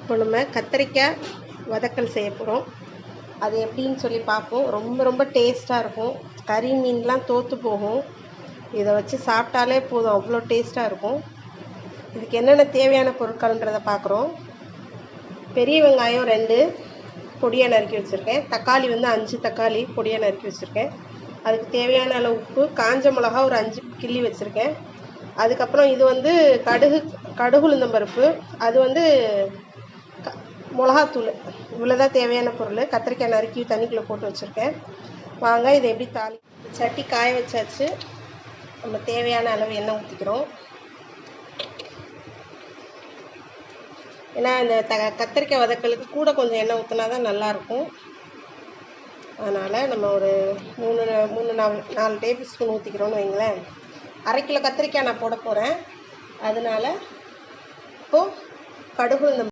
இப்போ நம்ம கத்திரிக்காய் வதக்கல் செய்ய போகிறோம். அது எப்படின்னு சொல்லி பார்ப்போம். ரொம்ப ரொம்ப டேஸ்ட்டாக இருக்கும். கறி மீன்லாம் தோற்று போகும். இதை வச்சு சாப்பிட்டாலே போதும், அவ்வளோ டேஸ்ட்டாக இருக்கும். இதுக்கு என்னென்ன தேவையான பொருட்கள்ன்றதை பார்க்குறோம். பெரிய வெங்காயம் 2 பொடியாக நறுக்கி வச்சுருக்கேன். தக்காளி வந்து 5 தக்காளி பொடியாக நறுக்கி வச்சுருக்கேன். அதுக்கு தேவையான அளவு உப்பு, காஞ்ச மிளகா ஒரு 5 கிள்ளி வச்சுருக்கேன். அதுக்கப்புறம் இது வந்து கடுகு உளுந்தம் பருப்பு, அது வந்து மிளகாத்தூள். இவ்வளோதான் தேவையான பொருள். கத்திரிக்காய் நறுக்கி தண்ணிக்குள்ளே போட்டு வச்சுருக்கேன். வாங்க இதை எப்படி சட்டி காய வச்சாச்சு. நம்ம தேவையான அளவு எண்ணெய் ஊற்றிக்கிறோம். ஏன்னா இந்த கத்திரிக்காய் வதக்கலுக்கு கூட கொஞ்சம் எண்ணெய் ஊற்றினா தான் நல்லாயிருக்கும். அதனால் நம்ம ஒரு 4 டேபிள் ஸ்பூன் ஊற்றிக்கிறோன்னு வைங்களேன். 1/2 கிலோ கத்திரிக்காய் நான் போட போகிறேன். அதனால் இப்போது கடுகு இந்த